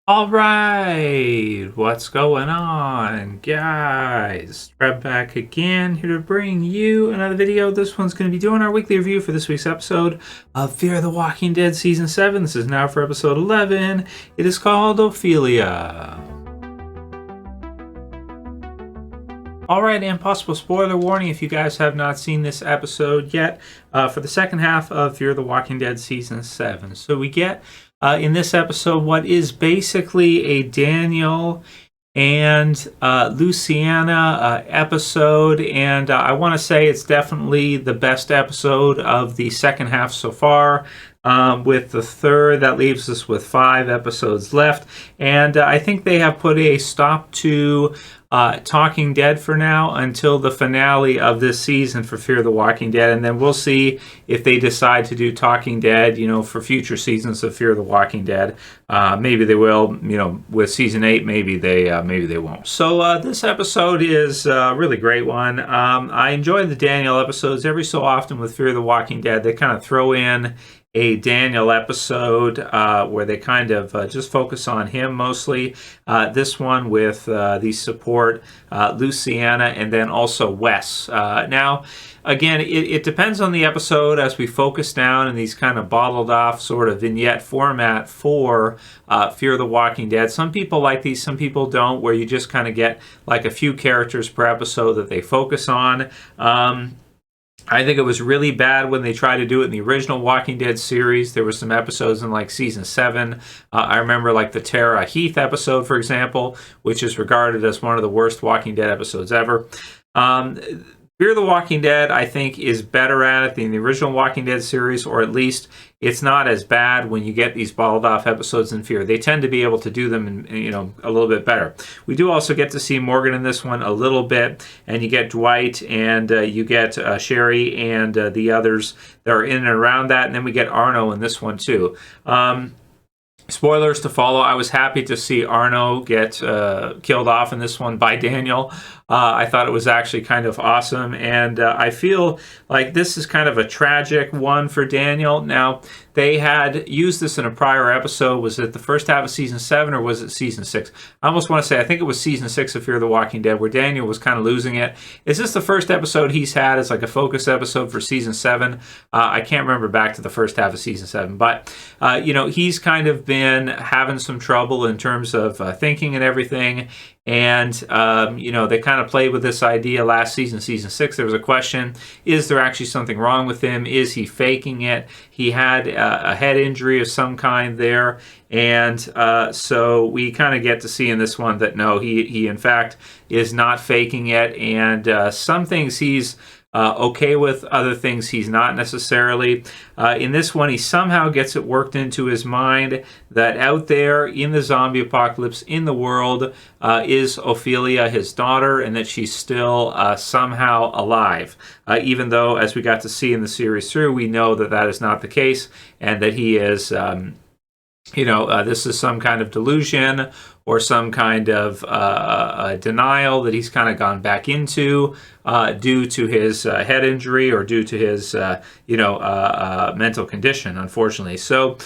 All right, what's going on, guys? Trev back again, here to bring you another video. This one's going to be doing our weekly review for this week's episode of Fear the Walking Dead Season 7. This is now for episode 11. It is called Ofelia. Alright, and possible spoiler warning if you guys have not seen this episode yet for the second half of Fear the Walking Dead Season 7. So we get in this episode what is basically a Daniel and Luciana episode, and I want to say it's definitely the best episode of the second half so far. With the third, that leaves us with 5 episodes left, and I think they have put a stop to Talking Dead for now until the finale of this season for Fear the Walking Dead, and then we'll see if they decide to do Talking Dead, for future seasons of Fear the Walking Dead. Maybe they will, with season 8, maybe they won't. So this episode is a really great one. I enjoy the Daneil episodes every so often with Fear the Walking Dead. They kind of throw in a Daniel episode where they kind of just focus on him mostly. This one with the support Luciana and then also Wes. Now, again, it depends on the episode as we focus down in these kind of bottled off sort of vignette format for Fear the Walking Dead. Some people like these, some people don't, where you just kind of get like a few characters per episode that they focus on. I think it was really bad when they tried to do it in the original Walking Dead series. There were some episodes in like season 7. I remember like the Tara Heath episode, for example, which is regarded as one of the worst Walking Dead episodes ever. Fear the Walking Dead, I think, is better at it than the original Walking Dead series, or at least it's not as bad when you get these bottled off episodes in Fear. They tend to be able to do them, a little bit better. We do also get to see Morgan in this one a little bit, and you get Dwight, and you get Sherry, and the others that are in and around that, and then we get Arno in this one too. Spoilers to follow. I was happy to see Arno get killed off in this one by Daniel. I thought it was actually kind of awesome, and I feel like this is kind of a tragic one for Daniel. Now, they had used this in a prior episode. Was it the first half of season 7 or was it season 6? I almost want to say I think it was season 6 of Fear the Walking Dead where Daniel was kind of losing it. Is this the first episode he's had as like a focus episode for season 7? I can't remember back to the first half of season 7, but he's kind of been having some trouble in terms of thinking and everything. And, they kind of played with this idea last season, season 6. There was a question, is there actually something wrong with him? Is he faking it? He had a head injury of some kind there. And so we kind of get to see in this one that, no, he in fact is not faking it. And some things he's okay with, other things he's not necessarily. In this one, he somehow gets it worked into his mind that out there in the zombie apocalypse in the world is Ofelia, his daughter, and that she's still somehow alive. Even though, as we got to see in the series through, we know that that is not the case, and that he is this is some kind of delusion or some kind of denial that he's kind of gone back into due to his head injury or due to his, mental condition, unfortunately. So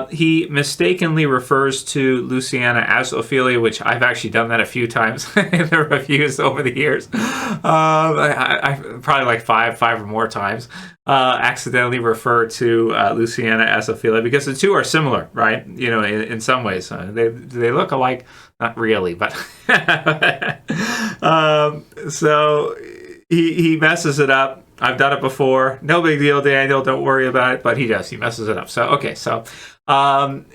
he mistakenly refers to Luciana as Ofelia, which I've actually done that a few times in the reviews over the years. I probably like five or more times. Accidentally refer to Luciana as Ofelia because the two are similar, right? In some ways. They look alike. Not really, but so he messes it up. I've done it before. No big deal, Daniel. Don't worry about it. But he does. He messes it up. So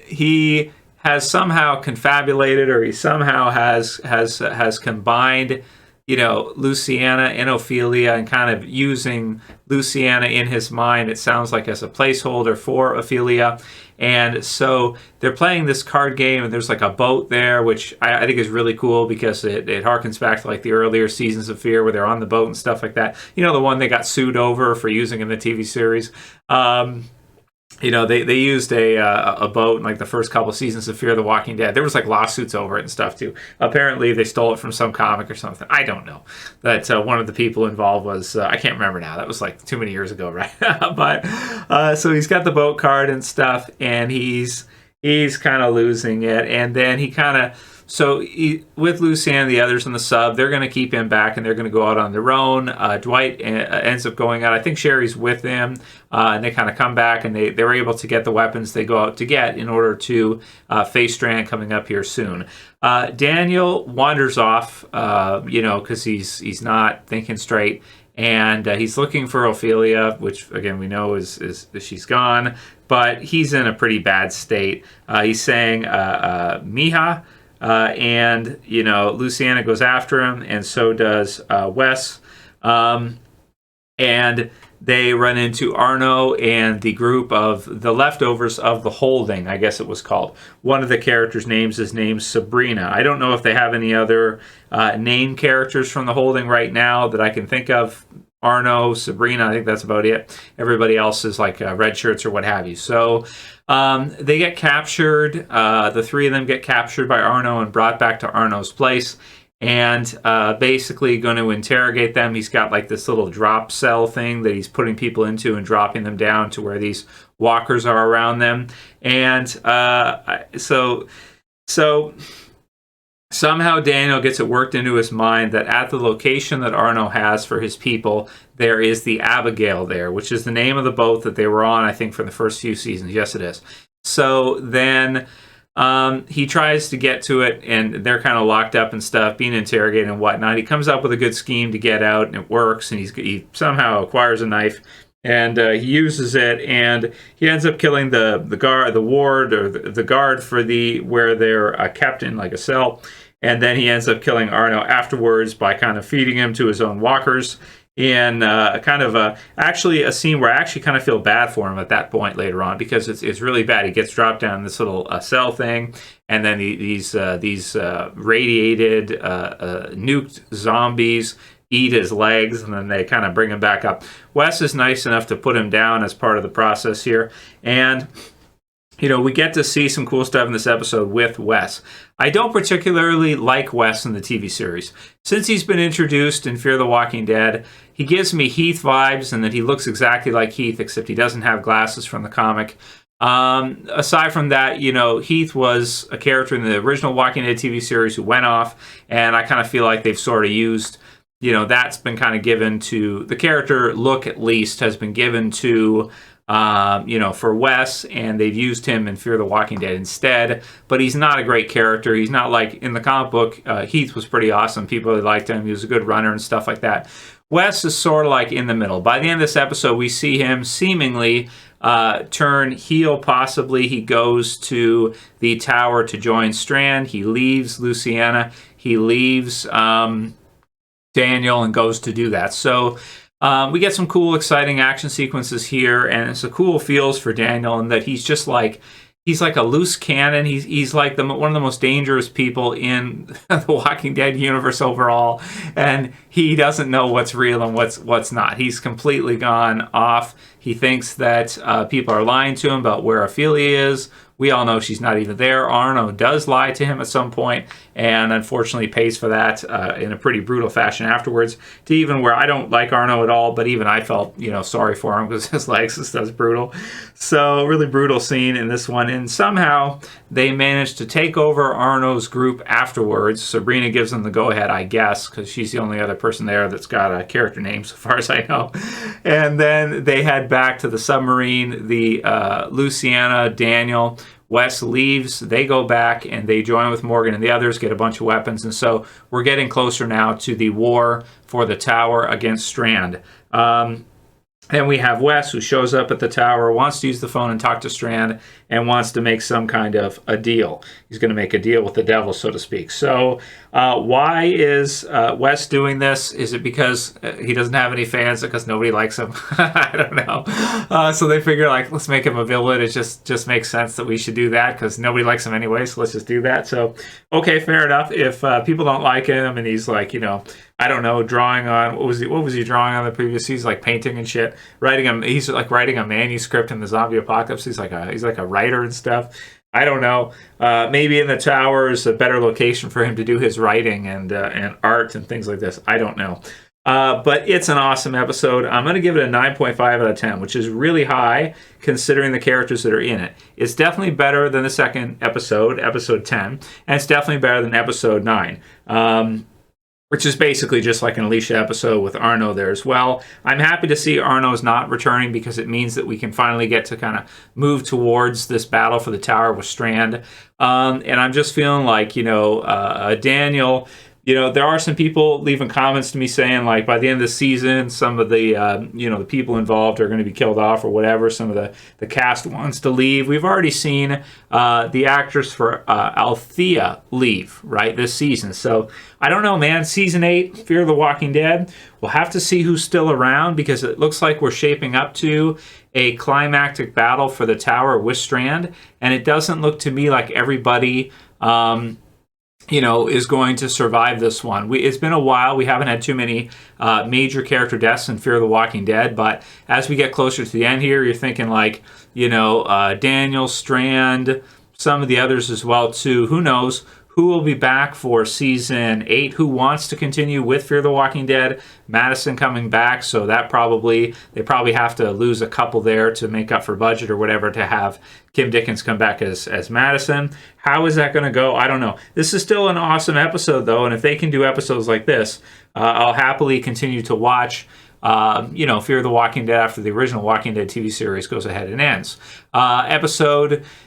he has somehow confabulated, or he somehow has combined, Luciana and Ofelia, and kind of using Luciana in his mind, it sounds like, as a placeholder for Ofelia. And so they're playing this card game, and there's like a boat there, which I think is really cool because it harkens back to like the earlier seasons of Fear where they're on the boat and stuff like that. The one they got sued over for using in the TV series. They used a boat in like the first couple seasons of Fear the Walking Dead. There was like lawsuits over it and stuff too. Apparently they stole it from some comic or something. I don't know. That one of the people involved was, I can't remember now. That was like too many years ago, right? But so he's got the boat card and stuff, and he's he's kind of losing it. And then he kind of, with Luciana and the others in the sub, they're going to keep him back and they're going to go out on their own. Dwight ends up going out. I think Sherry's with him, and they kind of come back and they were able to get the weapons they go out to get in order to face Strand coming up here soon. Daniel wanders off, because he's not thinking straight. And he's looking for Ofelia, which again we know is she's gone, but he's in a pretty bad state. He's saying Mija. And Luciana goes after him, and so does Wes. And they run into Arno and the group of the leftovers of the holding, I guess it was called. One of the characters' names is named Sabrina. I don't know if they have any other named characters from the holding right now that I can think of. Arno, Sabrina, I think that's about it. Everybody else is like red shirts or what have you. So they get captured. The three of them get captured by Arno and brought back to Arno's place, and basically going to interrogate them. He's got like this little drop cell thing that he's putting people into and dropping them down to where these walkers are around them. And so somehow Daniel gets it worked into his mind that at the location that Arno has for his people, there is the Abigail there, which is the name of the boat that they were on, I think, for the first few seasons. Yes, it is. So then he tries to get to it, and they're kind of locked up and stuff, being interrogated and whatnot. He comes up with a good scheme to get out, and it works, and he somehow acquires a knife. And he uses it, and he ends up killing the guard, the ward, or the guard for where they're kept in like a cell. And then he ends up killing Arno afterwards by kind of feeding him to his own walkers in actually a scene where I actually kind of feel bad for him at that point later on, because it's really bad. He gets dropped down this little cell thing, and then these radiated nuked zombies eat his legs, and then they kind of bring him back up. Wes is nice enough to put him down as part of the process here, and we get to see some cool stuff in this episode with Wes. I don't particularly like Wes in the TV series. Since he's been introduced in Fear the Walking Dead, he gives me Heath vibes, and that he looks exactly like Heath, except he doesn't have glasses from the comic. Aside from that, Heath was a character in the original Walking Dead TV series who went off, and I kind of feel like they've sort of used, that's been kind of given to the character look, at least has been given to for Wes, and they've used him in Fear the Walking Dead instead. But he's not a great character. He's not like in the comic book. Heath was pretty awesome. People really liked him. He was a good runner and stuff like that. Wes is sort of like in the middle. By the end of this episode, we see him seemingly turn heel, possibly. He goes to the tower to join Strand. He leaves Luciana. He leaves Daniel and goes to do that. So we get some cool, exciting action sequences here, and it's a cool feels for Daniel in that he's just like, he's like a loose cannon. He's like one of the most dangerous people in the Walking Dead universe overall, and he doesn't know what's real and what's not. He's completely gone off. He thinks that people are lying to him about where Ofelia is. We all know she's not even there. Arno does lie to him at some point, and unfortunately pays for that in a pretty brutal fashion afterwards, to even where I don't like Arno at all, but even I felt, sorry for him because his legs and stuff's brutal. So really brutal scene in this one, and somehow they managed to take over Arno's group afterwards. Sabrina gives them the go-ahead, I guess, because she's the only other person there that's got a character name, so far as I know. And then they head back to the submarine. The Luciana, Daniel, Wes leaves, they go back, and they join with Morgan and the others, get a bunch of weapons, and so we're getting closer now to the war for the tower against Strand. Then we have Wes, who shows up at the tower, wants to use the phone and talk to Strand, and wants to make some kind of a deal. He's going to make a deal with the devil, so to speak. So why is Wes doing this? Is it because he doesn't have any fans, because nobody likes him? I don't know. So they figure, let's make him a villain. It just makes sense that we should do that, because nobody likes him anyway, so let's just do that. So, okay, fair enough. If people don't like him, and he's like, I don't know, drawing on, what was he drawing on the previous season, like painting and shit, he's like writing a manuscript in the zombie apocalypse. He's like a writer and stuff. I don't know. Maybe in the tower is a better location for him to do his writing and art and things like this. I don't know. But it's an awesome episode. I'm going to give it a 9.5 out of 10, which is really high considering the characters that are in it. It's definitely better than the second episode, episode 10, and it's definitely better than episode 9. Which is basically just like an Alicia episode with Arno there as well. I'm happy to see Arno's not returning because it means that we can finally get to kind of move towards this battle for the tower with Strand. And I'm just feeling like, Daniel, there are some people leaving comments to me saying, like, by the end of the season, some of the, the people involved are going to be killed off or whatever. Some of the cast wants to leave. We've already seen the actress for Ofelia leave, right, this season. So, I don't know, man. Season 8, Fear of the Walking Dead. We'll have to see who's still around because it looks like we're shaping up to a climactic battle for the tower with Strand. And it doesn't look to me like everybody... is going to survive this one. It's been a while. We haven't had too many major character deaths in Fear of the Walking Dead, but as we get closer to the end here, you're thinking like, Daniel, Strand, some of the others as well too. Who knows? Who will be back for season 8? Who wants to continue with Fear the Walking Dead? Madison coming back, so they probably have to lose a couple there to make up for budget or whatever to have Kim Dickens come back as Madison. How is that going to go? I don't know. This is still an awesome episode though, and if they can do episodes like this, I'll happily continue to watch. Fear the Walking Dead after the original Walking Dead TV series goes ahead and ends.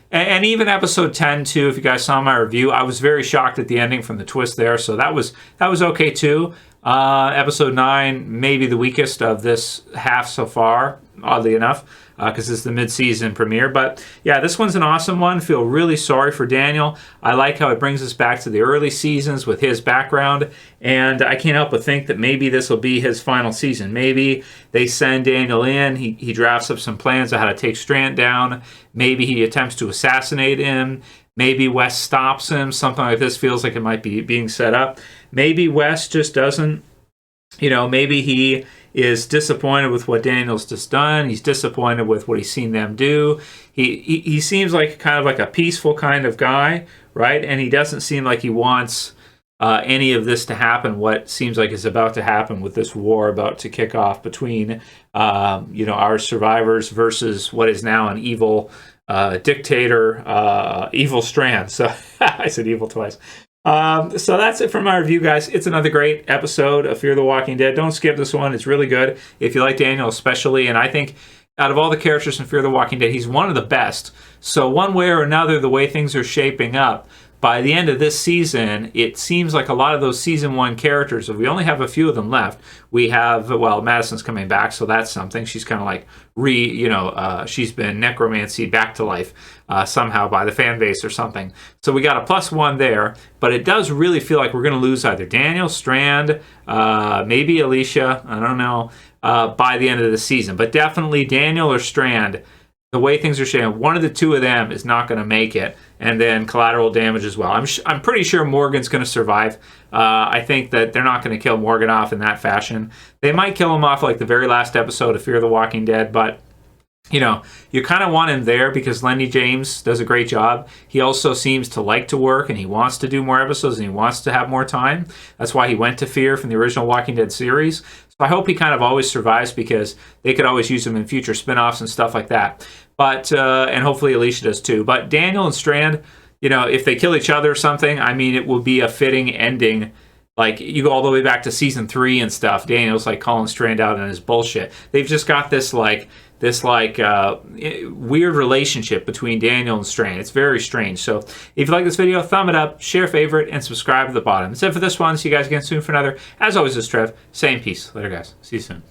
And even episode 10 too, if you guys saw my review, I was very shocked at the ending from the twist there, so that was okay too. Episode 9, maybe the weakest of this half so far, oddly enough, because it's the mid-season premiere. But yeah, this one's an awesome one. Feel really sorry for Daniel. I like how it brings us back to the early seasons with his background, and I can't help but think that maybe this will be his final season. Maybe they send Daniel in, he drafts up some plans on how to take Strand down, maybe he attempts to assassinate him, maybe Wes stops him. Something like this feels like it might be being set up. Maybe Wes just doesn't, maybe he is disappointed with what Daniel's just done. He's disappointed with what he's seen them do. He seems like kind of like a peaceful kind of guy, right? And he doesn't seem like he wants any of this to happen, what seems like is about to happen with this war about to kick off between, our survivors versus what is now an evil dictator, evil Strand. So I said evil twice. So that's it for my review, guys. It's another great episode of Fear the Walking Dead. Don't skip this one. It's really good. If you like Daniel especially, and I think out of all the characters in Fear the Walking Dead, he's one of the best. So one way or another, the way things are shaping up, by the end of this season, it seems like a lot of those season 1 characters, we only have a few of them left. We have, Madison's coming back, so that's something. She's kind of like she's been necromancyed back to life somehow by the fan base or something. So we got a +1 there, but it does really feel like we're going to lose either Daniel, Strand, maybe Alicia, I don't know, by the end of the season. But definitely Daniel or Strand, the way things are shaping, one of the two of them is not going to make it. And then collateral damage as well. I'm pretty sure Morgan's going to survive. I think that they're not going to kill Morgan off in that fashion. They might kill him off like the very last episode of Fear the Walking Dead, but you kind of want him there because Lenny James does a great job. He also seems to like to work, and he wants to do more episodes, and he wants to have more time. That's why he went to Fear from the original Walking Dead series. So I hope he kind of always survives because they could always use him in future spinoffs and stuff like that. But and hopefully Alicia does too. But Daniel and Strand, if they kill each other or something, I mean, it will be a fitting ending. Like, you go all the way back to season 3 and stuff. Daniel's like calling Strand out on his bullshit. They've just got this weird relationship between Daniel and Strand. It's very strange. So if you like this video, thumb it up, share, favorite, and subscribe at the bottom. That's it for this one. See you guys again soon for another. As always, this is Trev. Saying peace. Later, guys. See you soon.